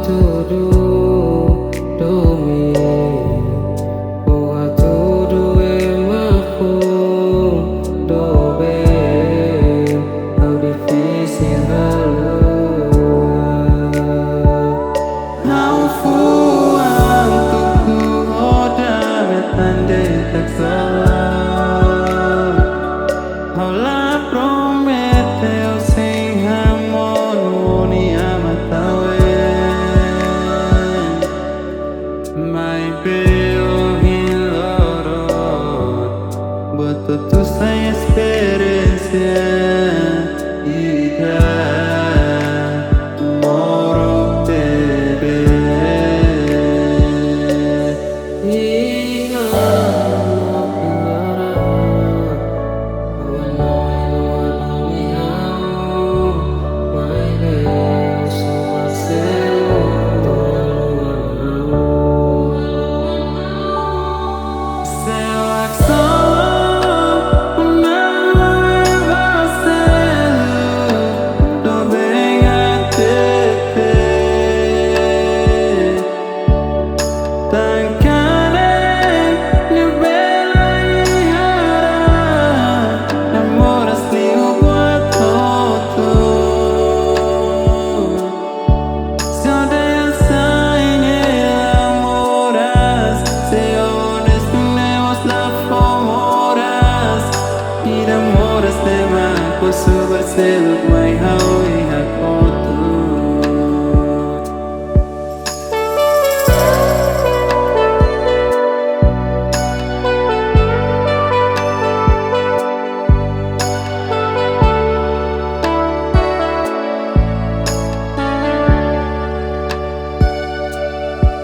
tudo do me Porra tudo é marrom do bem Ao difícil Não fui antuk roda betande tak salah Hola prometeu sem amor ni amatawe Mai beo hilorot Boto tu sem experiência Ida moro tebe Posso berseluk mai hawi hakotu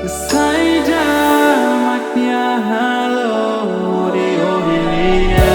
Saja maknya halo di ohilia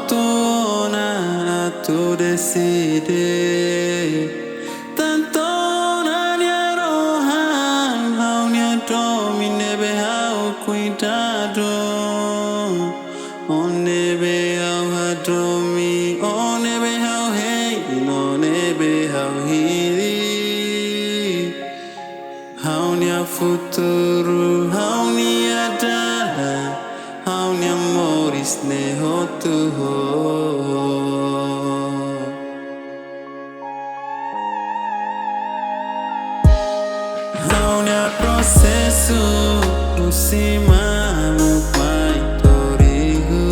tontona tu decide tantona nia rohan hau nia domine be hau cuidado one be hau hadomi one be hau hey one be hau hili hau nia futuro hau nia dala hau nia moris ne hotu ho hau nia processo usima mo pai torihu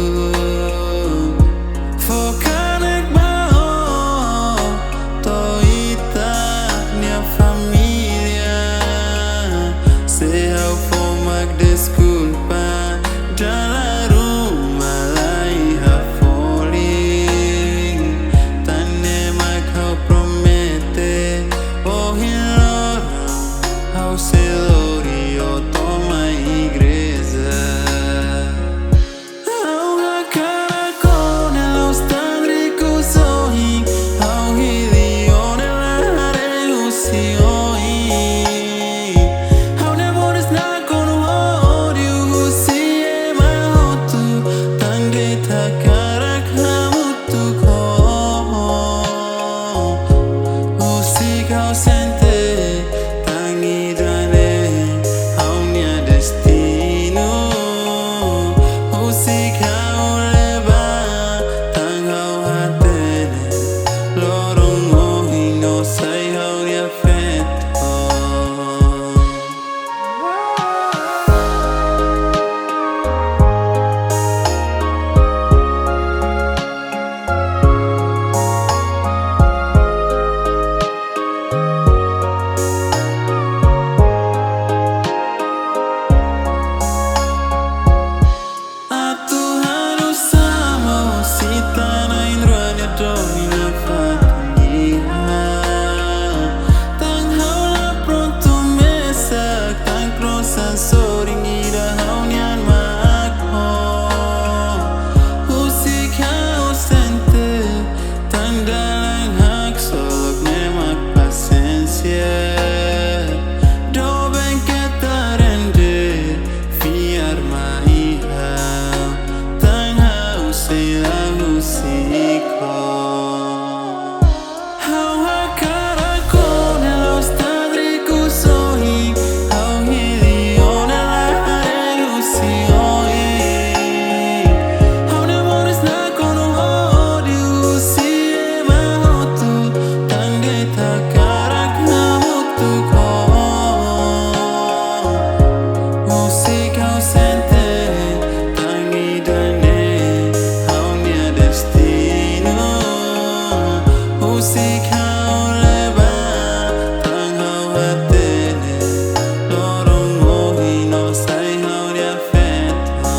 focanek bao toita nia familia se hau fomak desculpa dala rumah lai ha falling tane mak hau promete oh hilora hau celorio toma igreja hau hakara con los tandricos sorri hau hilione la relucioi hau nemores na con odio si ema hotu tande takara kamutu ko usik hau sente tangi dane hau nia destino usik hau leba tang hau hatene lorong mohino sai hau nia feto Atu harus sama si tanah indranya domina fatiha tang hau la pronto mesak tang krosan soring ida hau nian makho usik hau sente tang dalang hak solok nemak pasensia do benketarende fiar maiha tang hau sila musiko hau hakara con los tandricos sorri hau hilione la relucioi hau nemores na con odio si ema hotu tande takara kamutu ko usik hau sente tangi dane hau nia destino usik hau leba tang hau hatene lorong mohino sai hau nia feto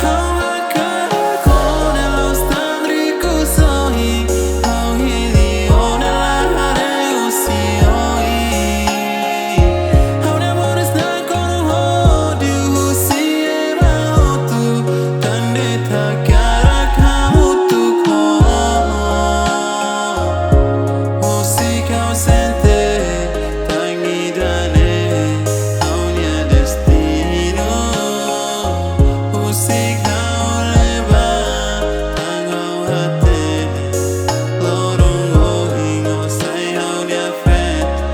hau hakara con los tandricos sorri hau hilione la relucioi hau nemores na con odio si ema hotu tande takara kamutu ko usik hau sente tangi dane hau nia destino usik hau leba tang hau hatene lorong mohino sai hau nia feto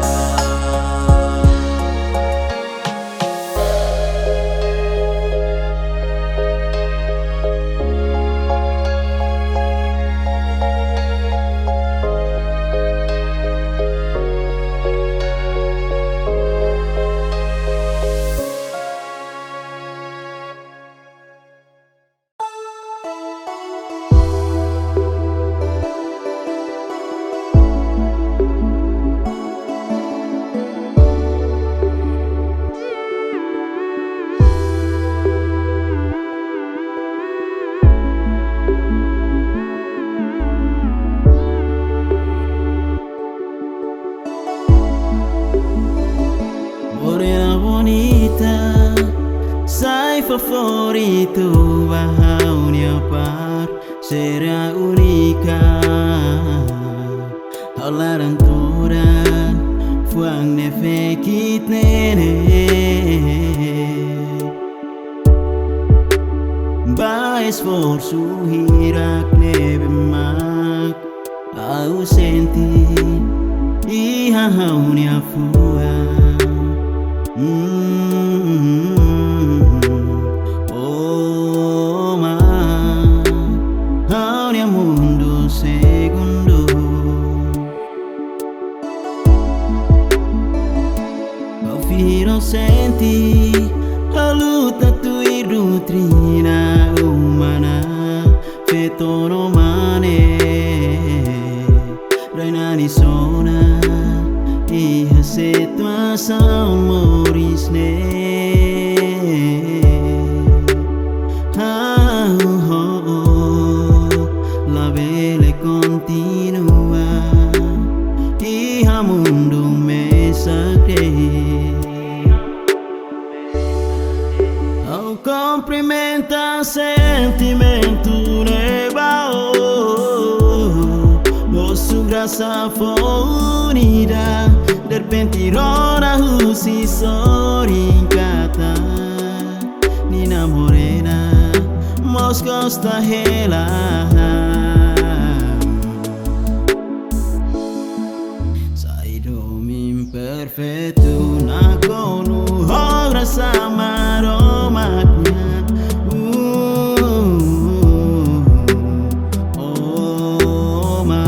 Morena bonita, sai favorito, bahaunya pa será única. Hablarán toran, fuang ne fekit nene. Ba esforço hirak nebe mak ausenti iha haunia fua. Oh ma haunia mundo segundo. Au firo senti a luta tu irutrina umana fetono mane rainani sona iha situação morisne. La vele continua iha mundo me sacre. Ao cumprimenta sentimento nebao, vosso graça foi unida, de repente rona husi sorincata, Nina Morena, mos costa hela. Saído imperfeito na conu, obra samaromatnya. Oh ma,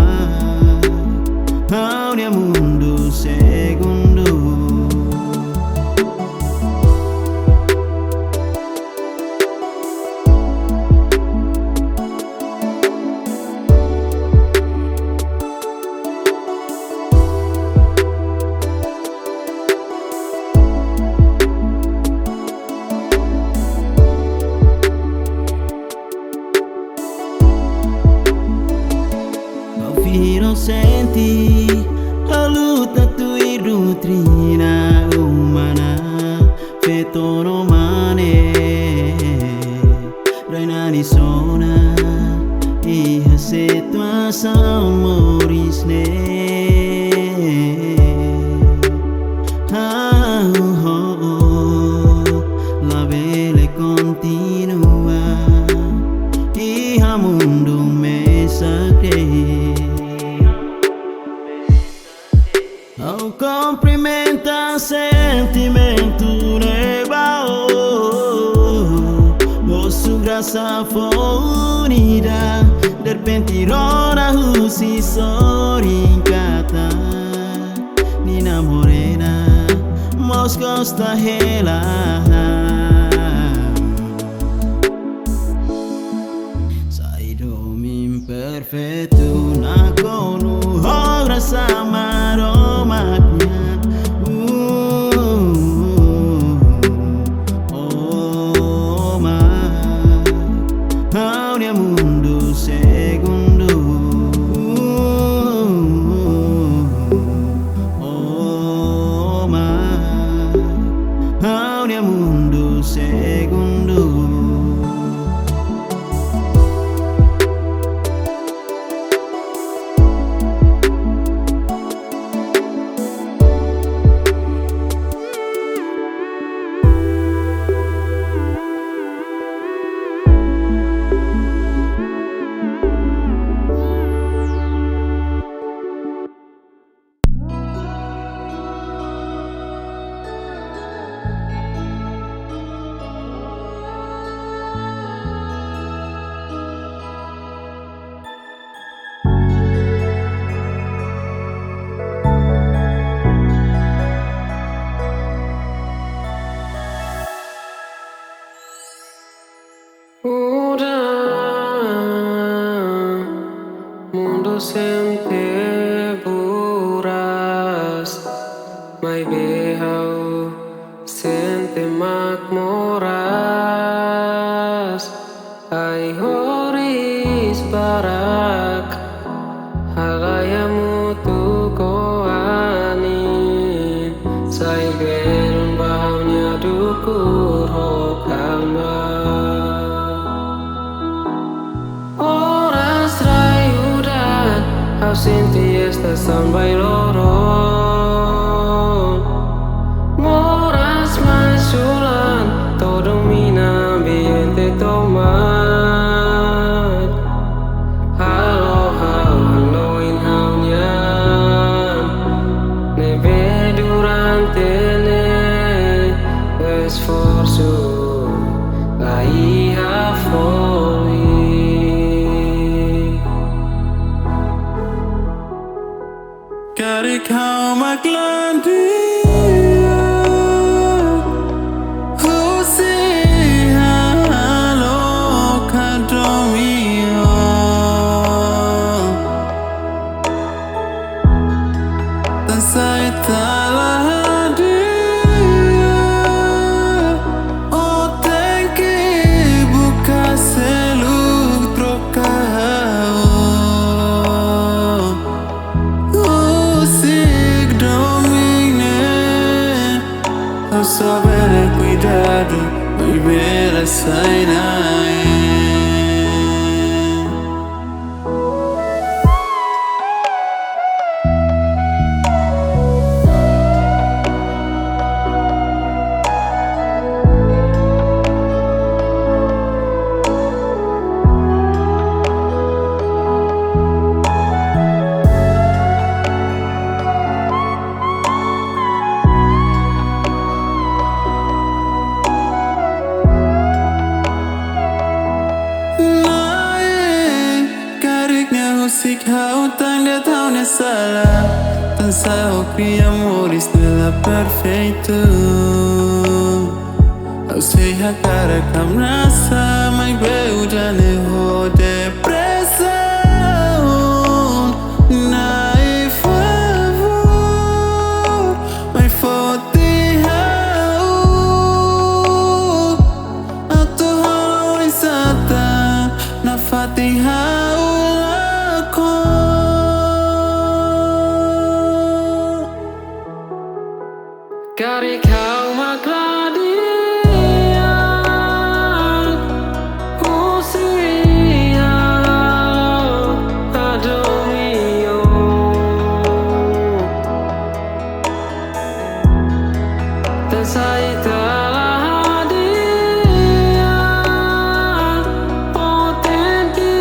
haunia mundo segundo. Firo senti a luta tu irutrina umana fetono mane rainani sona iha situação morisne. La vele continua iha mundo me sacre. Ao cumprimenta sentimento nebao, vosso graça foi unida, de repente rona husi sorincata, Nina Morena, mos costa hela. Saído imperfeito na conu, obra samaromatnya. Oh ma, haunia mundo segundo. Oh ma, haunia mundo segundo. Mundo sempre buras, mai behau sente moras. Ai horis barak, hagaya mutu koani, sai belum bahaunya dukur hokama. Ora sin ti esta samba y lorong. Moras mais sulan, todo domina ambiente tomat. Halo halo in haunyan, neve durante ne esforço, aí a fome. Kari kau maklandi Saya telah hadir. Oh, thank you, buka seluk trokau. Usik domine, ao saber cuidado, viver a sair. Musik hau tanda tahu salah. Tansa hopi amores nela perfeito. Au sei a cara kam rasa mai beu jane ho depressão. Nai favor mai forte hau. Atu hau isata na fatihau. Kari kau makladian, usia adomio. Tesai telah hadir, potenti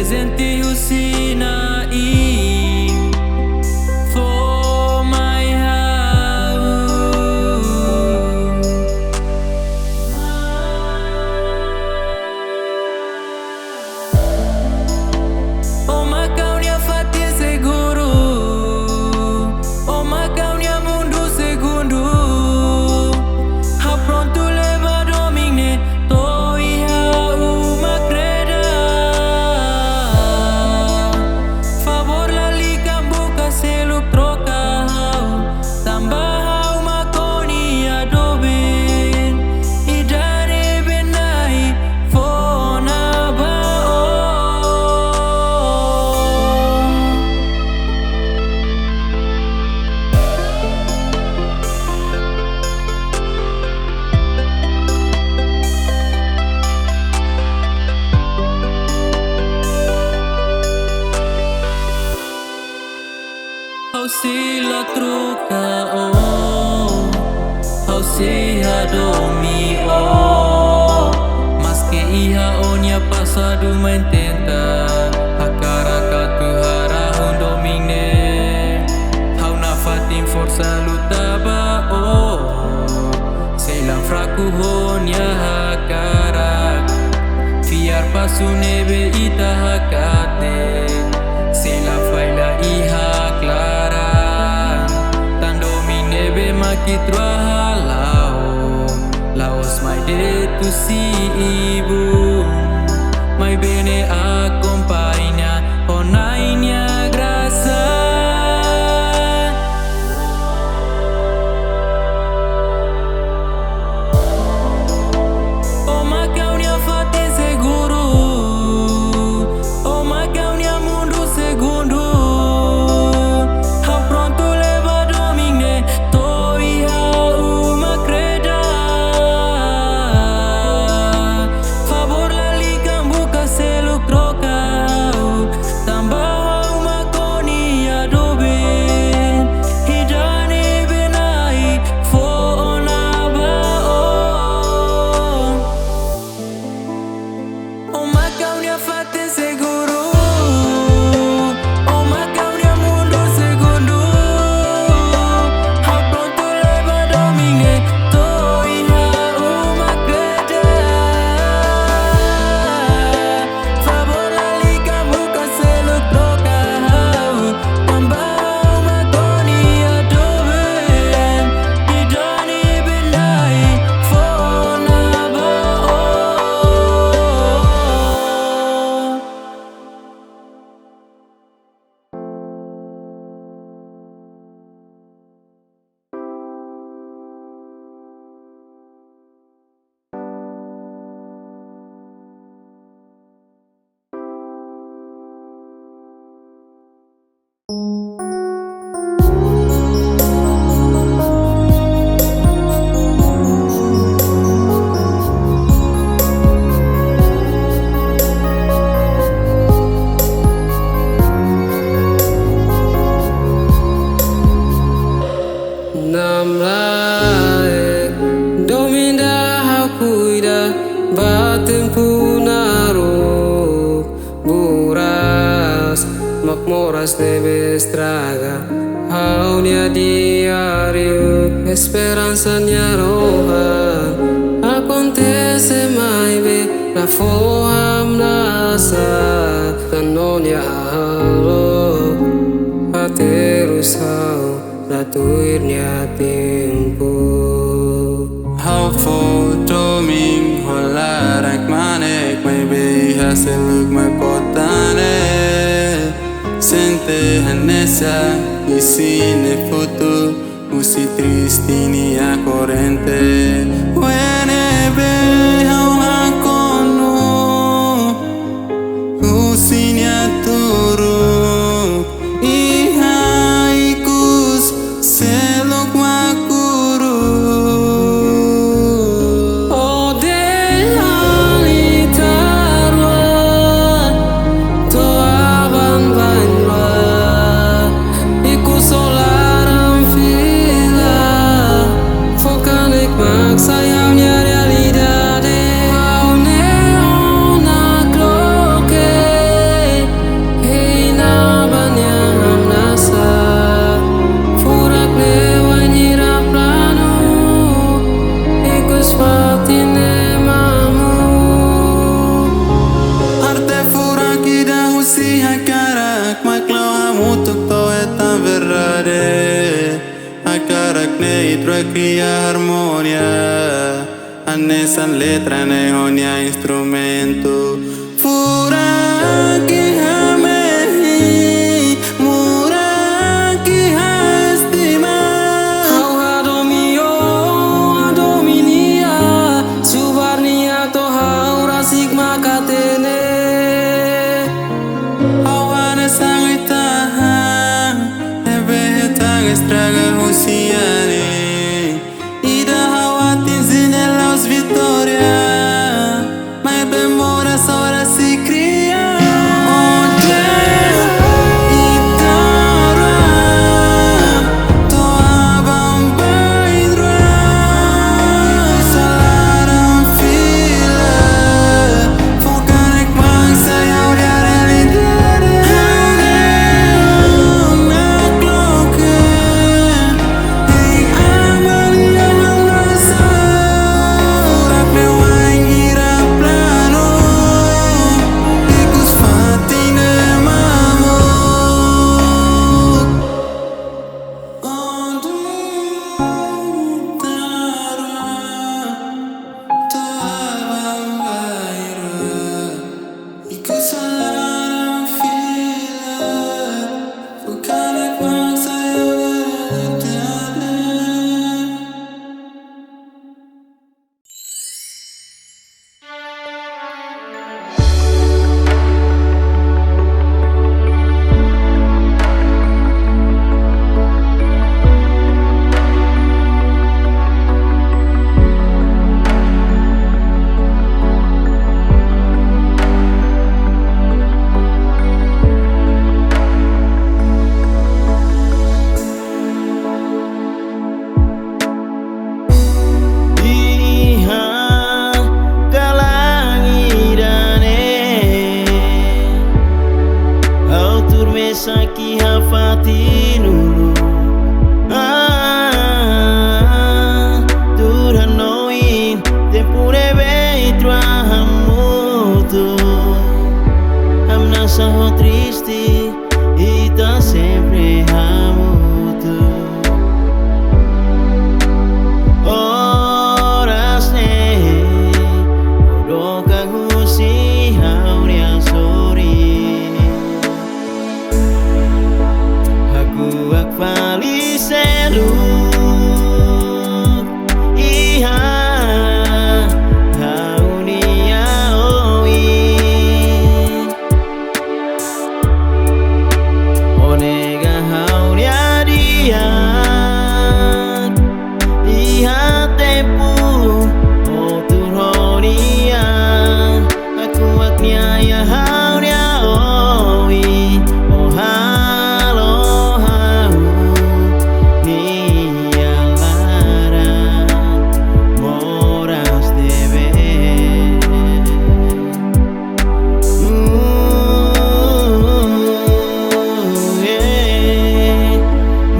presente usinain for my house. Oh macau nia fatin seguro, oh macau nia mundo segundo. Ha pronto leva domine toi ha uma creda. Favor la liga boca se lo troca tambah uma koni adobin idare benai fona bao. How sila troca oh, how siha domi oh, mas que iha onya pasado mententa hakara katu harahun domine. How na fatin força lutaba oh, selang fraku honya hakara fiar pasu nebe ita hakate sela faila iha clara tan domine be makitra halao laos mai de tu si ibu mai bene accompagna onainia grasa. Oh macau nia fatin seguro, oh macau nia mundo segundo. Ha pronto leva domine toi ha uma creda. Favor la liga boca se lo troca tambah uma koni adobin idane benai fona bao. Oh macau nia fatin seguro, oh macau nia mundo segundo. Ha pronto leva domine toi ha uma creda. Favor la liga boca se lo troca tambah uma koni adobin idane benai fona bao. Namrae dominda hakuida batin punaro buras makmoras nebestraga haunia diario esperanza nia rohan acontece mai be la foham nasa kanonia halo terus hau ratuirnya tempo. How for doming hola rank manek may be haselug makotane sente hanesa isine foto usi tristini a corrente wene be how hakono usinya turu ihaikus selok makuru. Oh dehali tarwa to aban banwa iku solaram fila fokanek maksayamnya realidade dentro cria harmonia. Anesan letra neonia instrumento. Fura que amei, mura que estima. Hau domio dominia, subarnia to haura sigma katene. Awana sang itahan, ebe hetang estraga husiane. Ida hawatin zinelos Vitória, mas demora só hora se cria. Onde Itarua, toa bambaidra, salaram fila, focanek mangsa yauriar elidere. Na kloke, hey amalia mangasa, urak me wangira plano, ikus fatine mamuk. Onde Itarua, toa bambaidra, ikus salaram fila, focanek mangsa yauriar elidere. Iha kalangirane, autur mesaki hafatinulu. Turhanoin tempure beitro hamutu. Amna saho triste e tá sempre hamutu. Oras ne odoka husi hauria sori. Aku akvali selu. Iha haunia oi. Onega hauria dia. Iha tempu o turhonia. Aku akniaya hauria oi. Oh halo hau nia lara moras debe.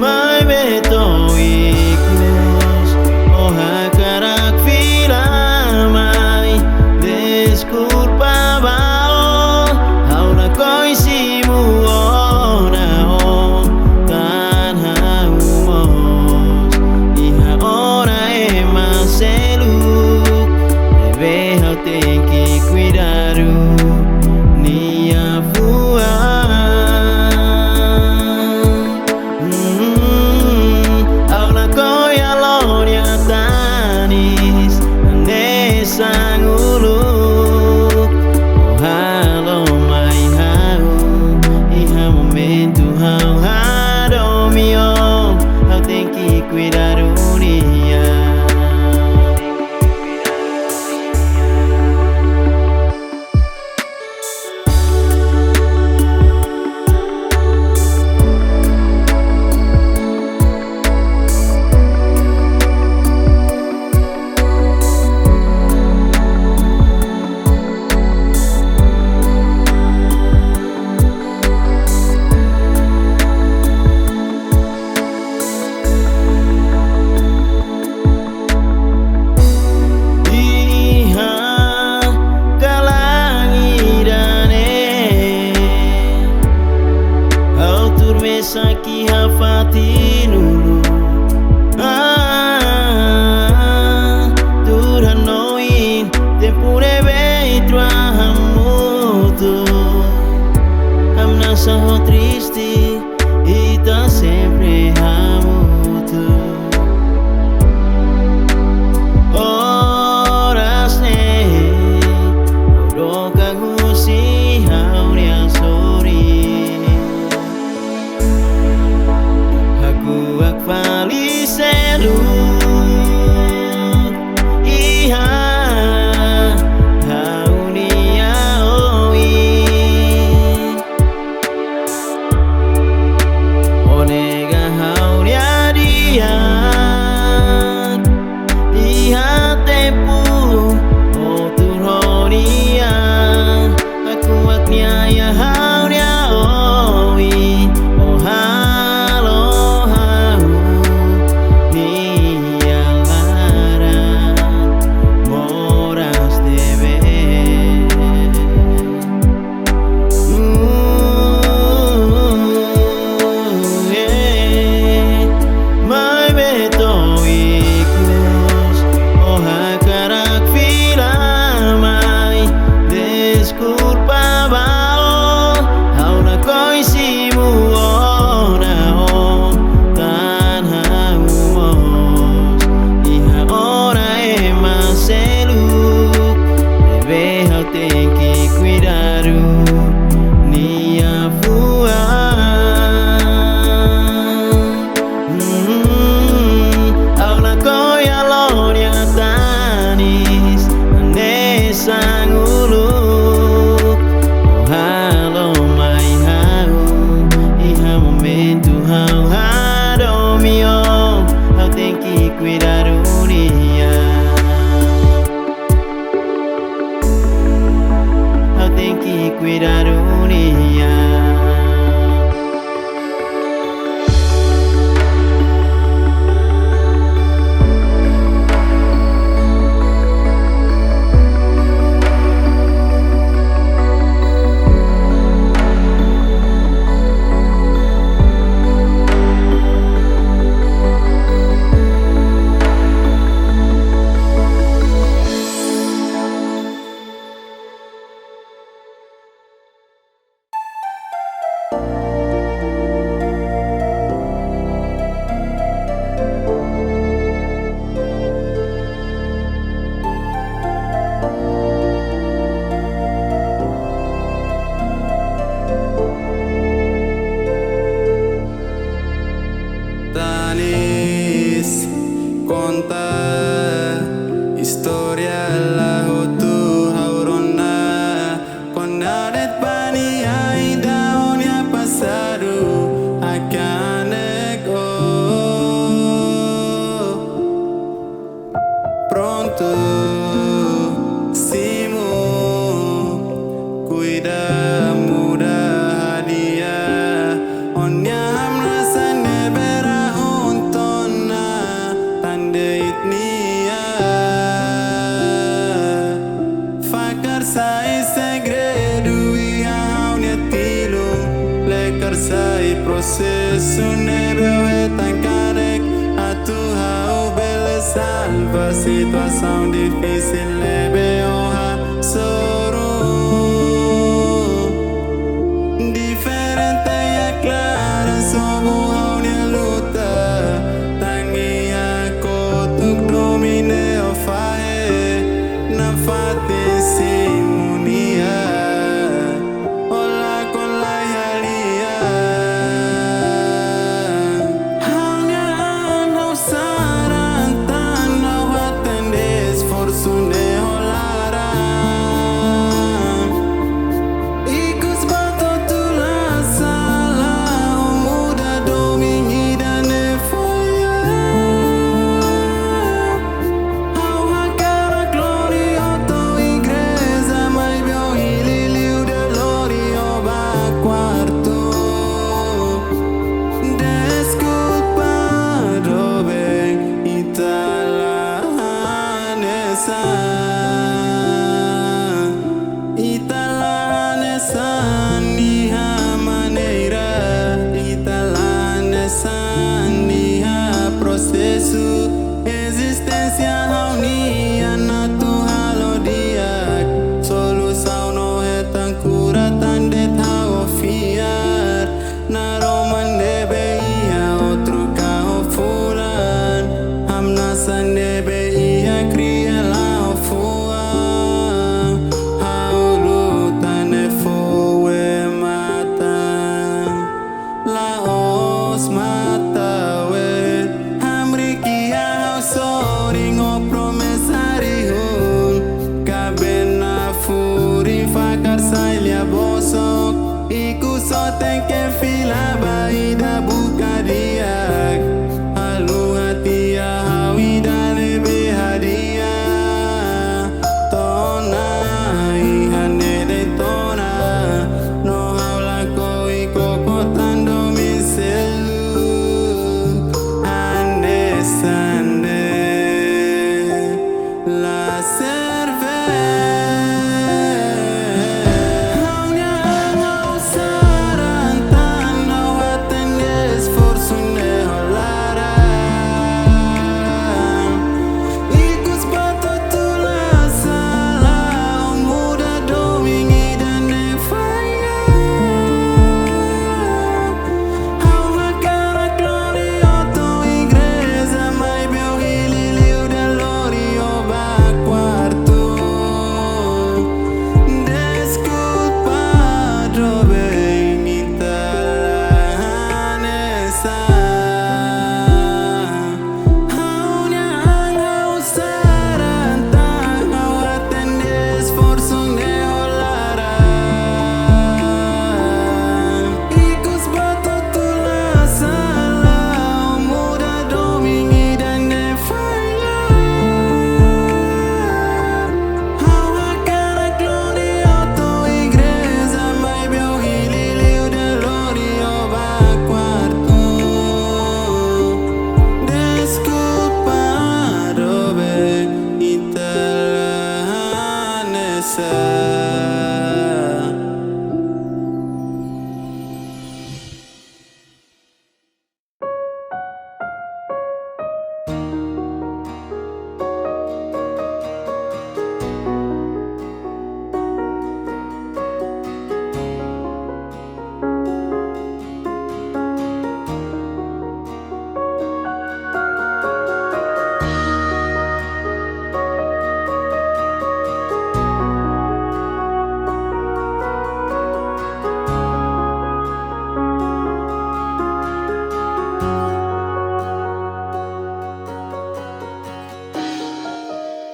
Mai beto ikles, oh hakarak fila mai desculpa bao, hauna koisimu ona o tan haumos, iha ora emaselu, debe hau tem que cuidar nia fua. Aula koya loria tanis nesang uluk. Oh halo mai hau, iha momento hau hadomio, hau tem que cuidar unia. Sakhi hafatinulu. sou triste e tá sempre hamutu. Oras ne Odoka gusi hauria sori. Aku akvali selu Iha haunia oi. Onega hauria dia Iha tepu oturhonia. Aku akniaya hauria oi. Oh halo hau Nia lara moras debe. Mai beto iklos oh hakarak fila mai desculpa bao hau na koisimu ona o tan haumos iha ora e maseluk debe hau tem que cuidar nia fua. Aula koya lonia tanis Nesa nguluk Oh halo mai hau Iha momento hau hado mio Hau tem que cuidar unia. Hau tem que cuidar unia. Tanis conta historia la tu haurona konadet bani aida onia pasado akanek pronto simu cuida muda hadia onia hamrasa nebera untona tande itnia fakar sai segredo ia unia tilo lekar sai processo nebe tankarek atu hau bele salva situação difícil lebe oha soro diferente e clara somos a unia luta tangi ako tuk domine o fae na fati simunia ola con la yalia haunia no saran tan no atende esforço ne olara os mata we hamriki hau sorry ngo promesari hun kabena furi fakar sailya bosok iku soten ke fila baida buka diak halu hati ya hawi dale be hadiah tona ihane de tona no haula koi koko tando miselu ande sande la serve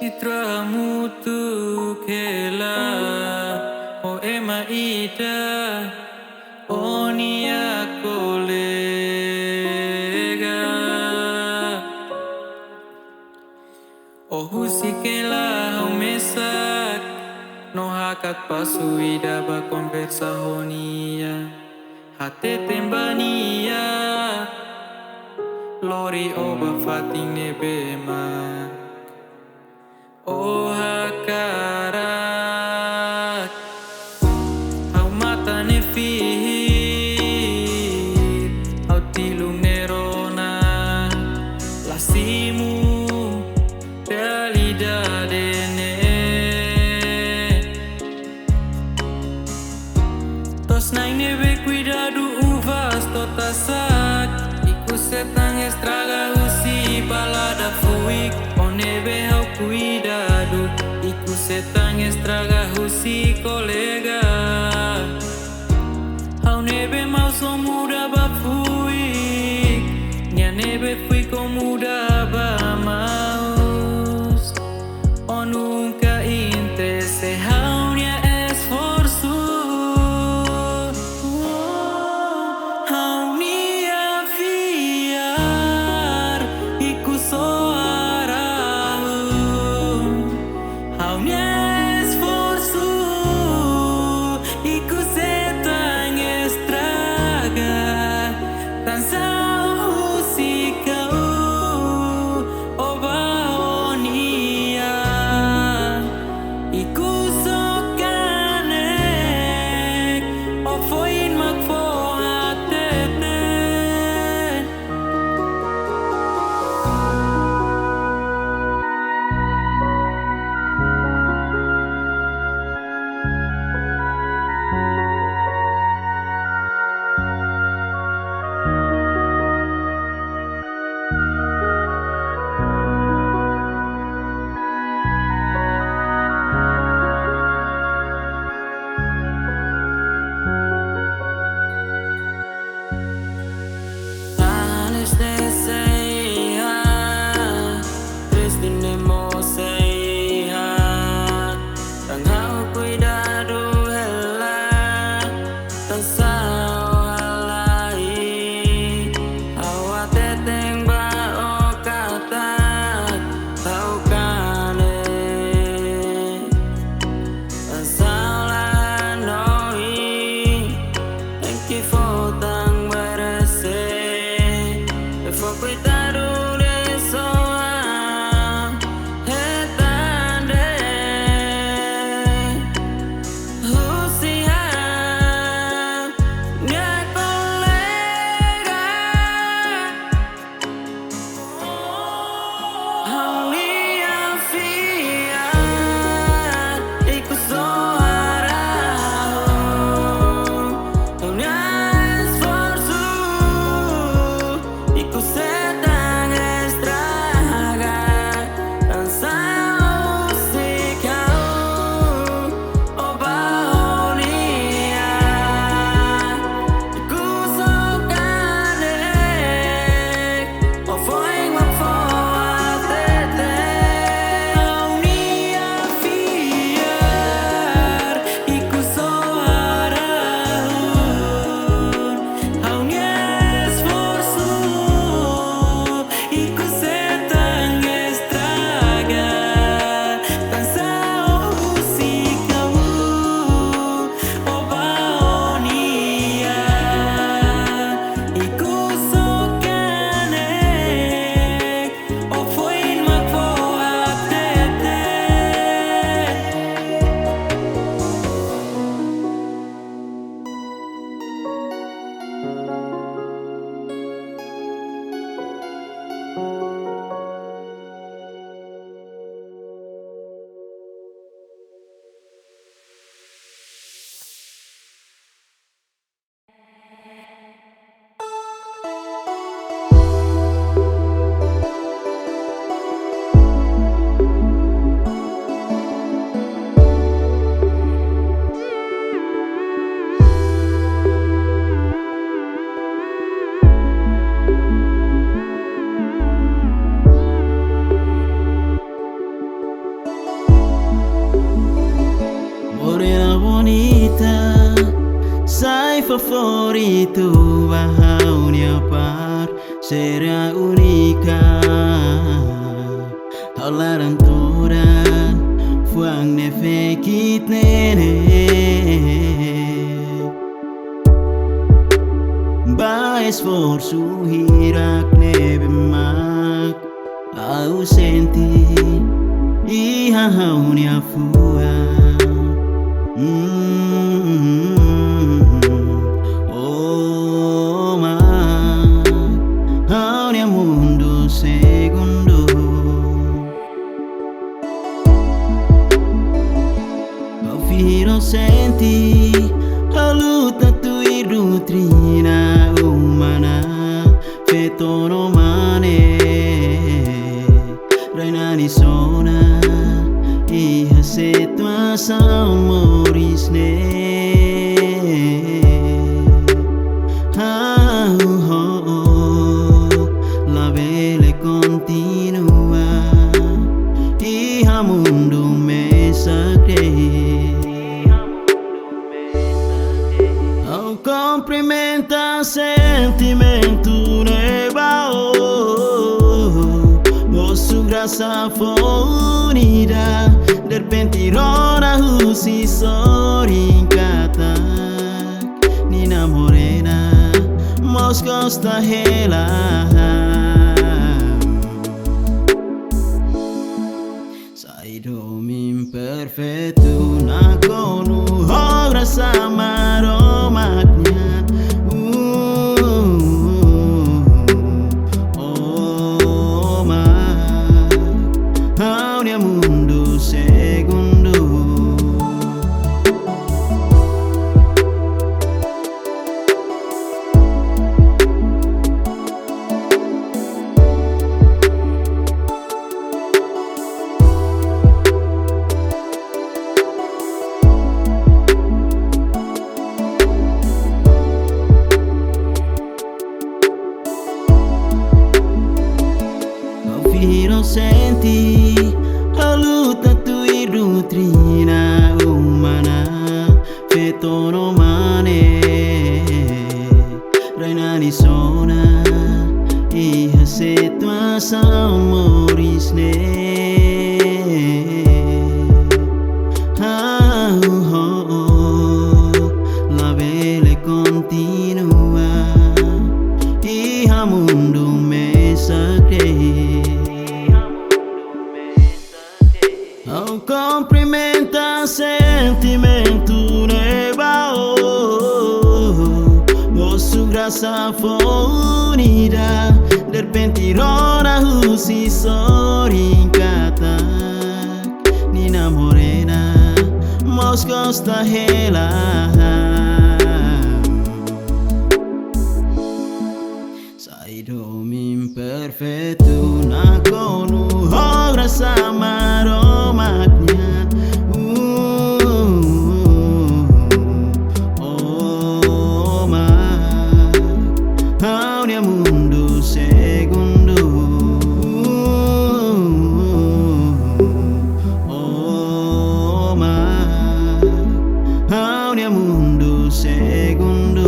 Itramutu kela o ema ida onia kolega o husikela o mesak no hakat pasuida ba conversa honia hate tembania lori oba fating nebema oh hakarak au mata ne fihir au tilung nerona lasimu dalida dene tos naing nebe cuidado uvas totasak iku setang estraga usi balada fuik onebe hau cuidado iku setang estraga husi kolega hau nebe mau so muda ba fuik nia nebe fui ko muda ba maus o nunca interese hau nia esforço hau nia viar iku so Tan sao si kau fotang barase fo cuitaru de soa hetande husia nya colega haulia fia iku soara dunia esforço iku sedang estraga cansado se kau obaonia iku sokane o foi uma foatete haulia fiar iku soara haulia esforço iku sedang estraga cansado se kau obaonia iku sokane o foi uma foatete Morena bonita, sai favorito, bahaunya par, será única. Hablaran toran, fuang ne fekit nene. Ba esforço hirak nebe mak, ausente, iha haunya fuang. Oh ma, haunya mundo segundo. Au firo senti, au luta tu irutrina umana, fetono mane, rainani sona. Iha se tua samorisne la vele continua Iha mundo me sacre Au comprimenta sentimento nevao Mosu graça unida Der pentirona husi sorincata Nina morena Mos costa hela Saido min perfeito Na conu obra samaro magna Oh ma Haunya mundo segundo Senti a luta tu irutrina umana fetono mane rainani sona iha se tua samorisne la vele continua rasa fonida derpentirona husi soring kata Nina Morena Moscow sta hela Saido imperfeito na konu obra samaromatnya Oh mak Haunia mundo segundo Oh mak Haunia mundo segundo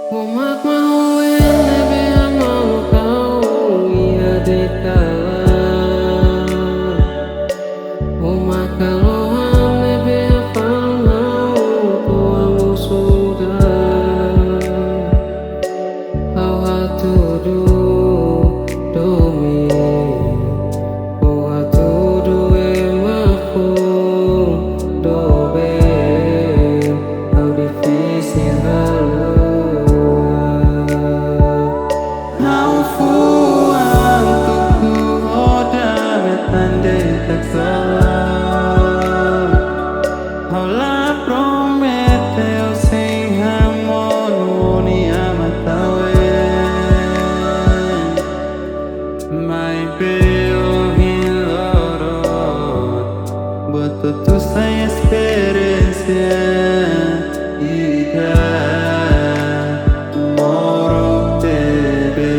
Umat mau lebe amal kau ia dekala Umat kalau lebe afal mau tuamu sudah Kau hatudu domi Kau hatudu emaku dobe Kau divisi halu Todos têm experiência e moro tebe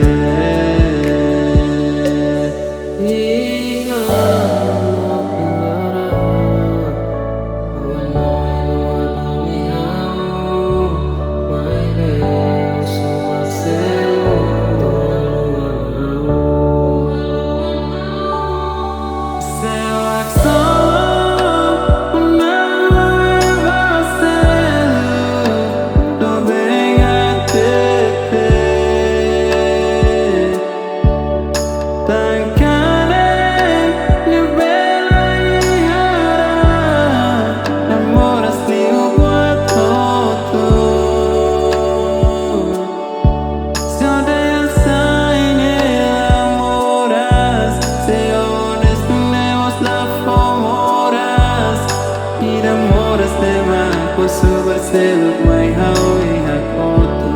Seluk mai hawi hakotu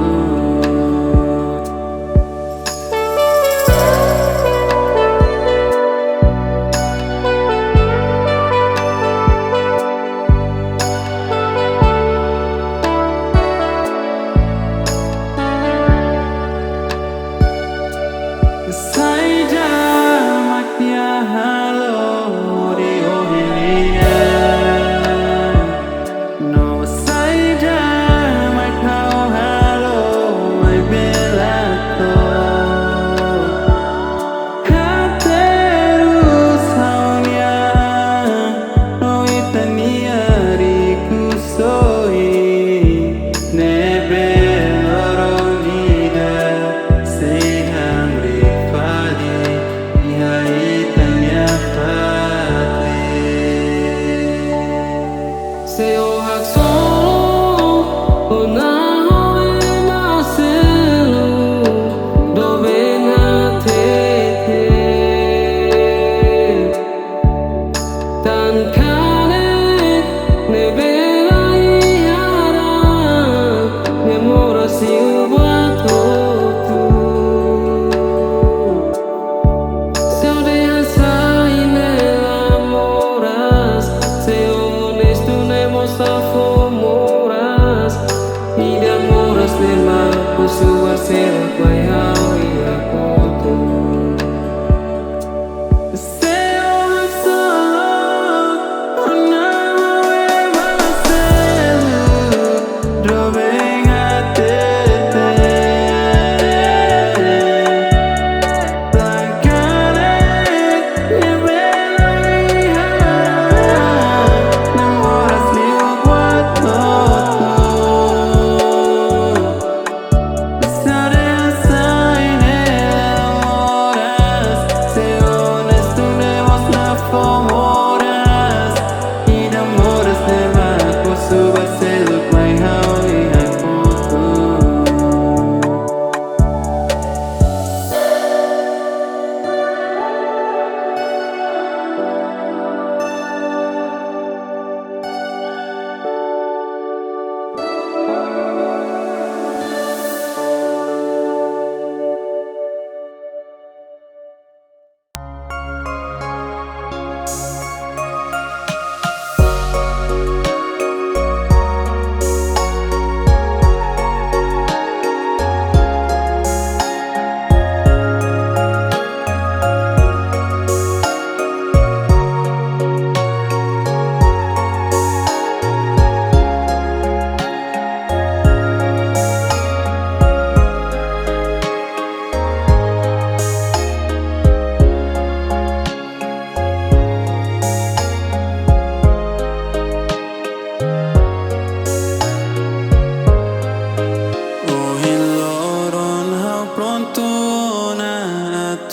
Saija makia halo di ohilia No saija makau halo mai belato Kateru saunya no itania rikusoi Nebe loronida Sehang rifadi Ihai tanya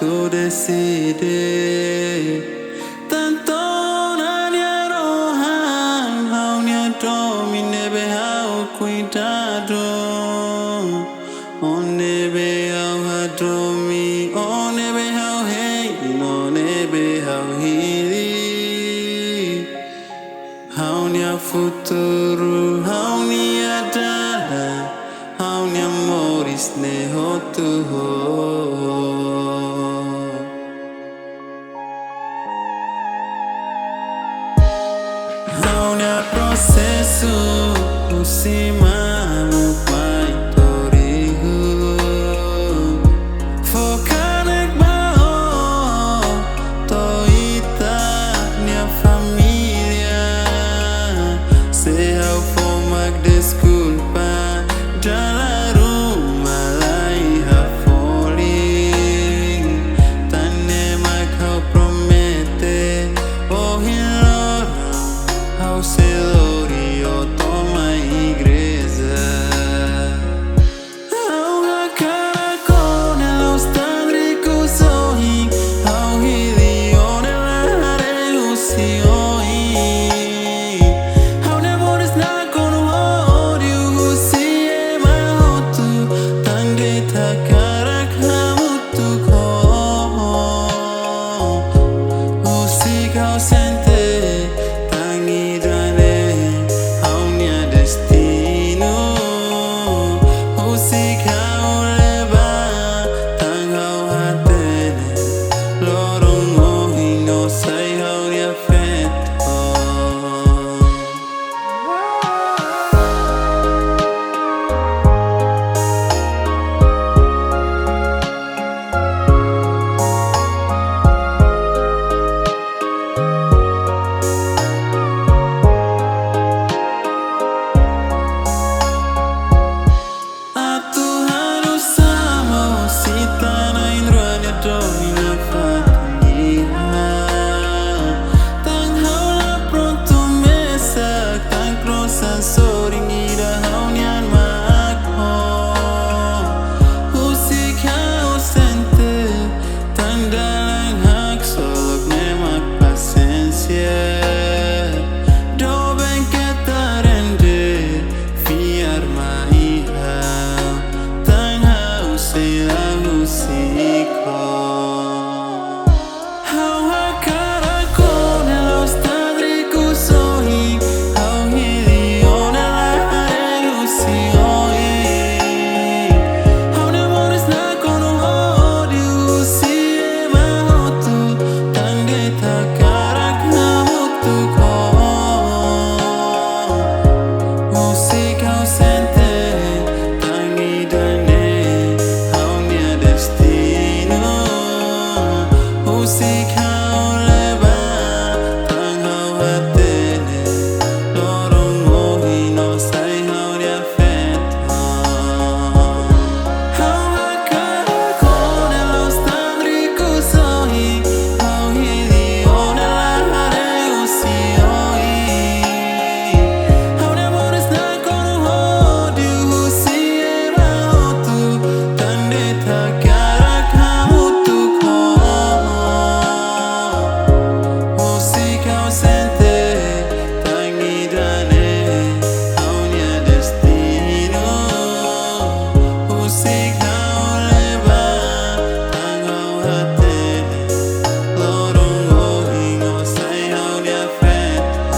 tú decides. Tanto nadie rohan, hau nia domine be hau cuidado. One be hau hadomi, one be hau hey, one be hau hili. Hau nia futuro, hau nia dala, hau nia moris neho tuho. Hau nia processo, usimano pai torihu. Focanek bao, toita nia familia. Se hau formak desculpa, jala rumah lai ha falling. Tane mak hau promete, oh hilora, hau celorio toma igreja. Hau hakara con los tandricos sorri, hau hilione la relucioi. Hau nemores na con odio, si ema hotu, tande takara kamutu ko. Usik hau sente, tangidane, hau nia destino. Usik hau leba, tang hau hatene, lorong ohino sai hau nia feto. Atu harus sama, si tanah indronya domina fatiha. Tang hau la pronto mesak, tang krosan soring ida hau nian makho. Usik hau sente, tang dalang hak solok nemak pasensia. Do bengketarende, fiar maiha, tang hau seilahu siko. Hau hakara con los tandricos sorri, hau hilione la relucioi. Hau nemores na con odio, si ema hotu, tande takara kamutu ko. Musik hau sente, tangidane, hau nia destino. Musik hau leba, tang hau hatene, lorong ohino sai hau nia feto. Hau hakara con los tandricos sorri, hau hilione la relucioi. Hau nemores na con odio, si ema hotu, tande takara kamutu ko. Musik hau sente, tangidane, hau nia destino. Musik hau leba, tang hau hatene, lorong ohino sai hau nia feto.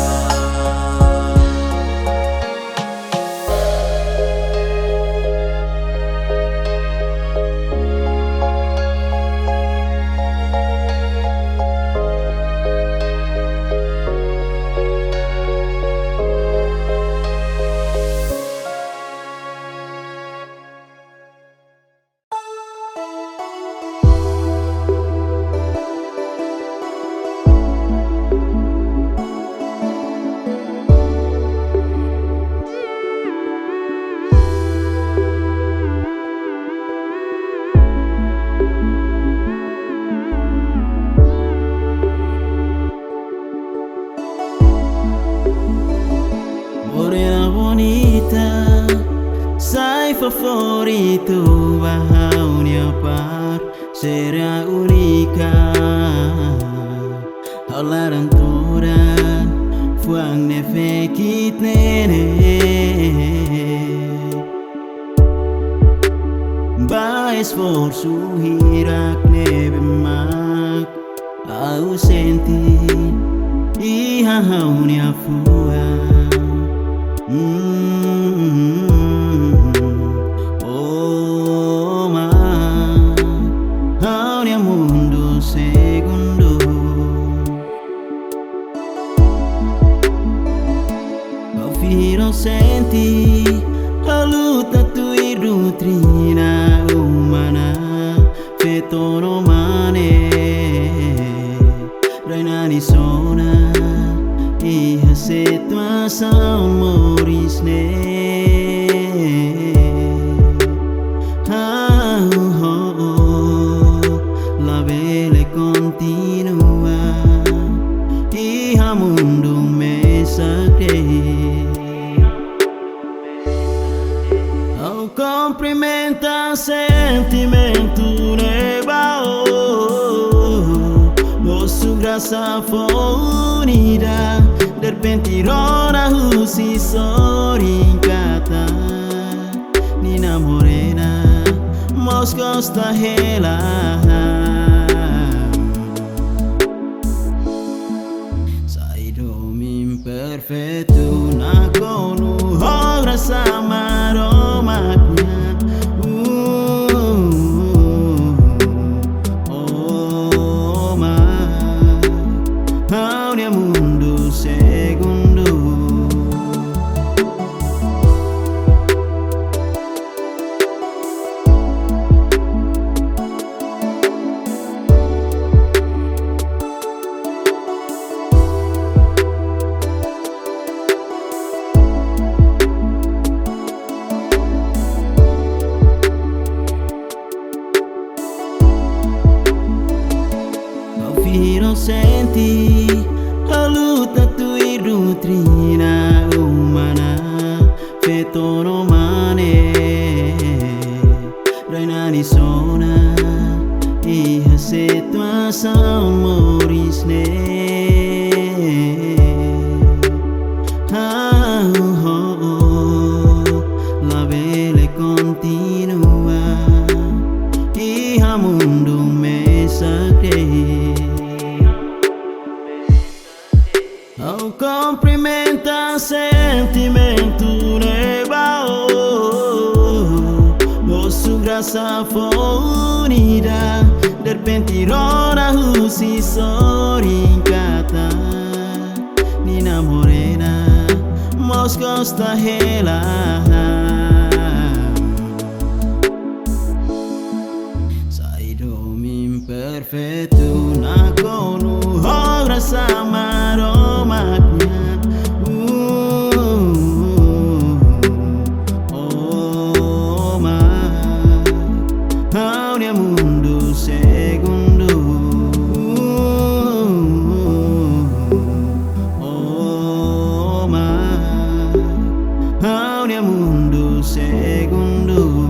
Morena bonita, sai favorito, bahaunya par será única. Halaran toran fuang ne fekit nene. Ba esforço hirak nebe mak ausenti iha hauni afua. Oh ma hauni mundo segundo. Ao firo senti a luta tu irutrina umana fetono mane rainani sona iha situação morisne. La vele continua iha mundo me sacre. Ao cumprimenta sentimento nebao, vosso graça foi unida, de repente rona husi sorincata, Nina Morena, Moscou está hela. Saído imperfeito na conu, obra samaromatnya. Oh ma, haunia mundo segundo. Firo senti a luta tu irutrina umana fetono mane rainani sona iha situação morisne. La vele continua iha mundo me sacre. Ao cumprimenta sentimento nebao, vosso graça foi unida, de repente rona husi sorincata, Nina Morena, Moscou está hela. Saído imperfeito na conu, obra samaromatnya. Oh ma, haunia mundo segundo. Oh ma, haunia mundo segundo.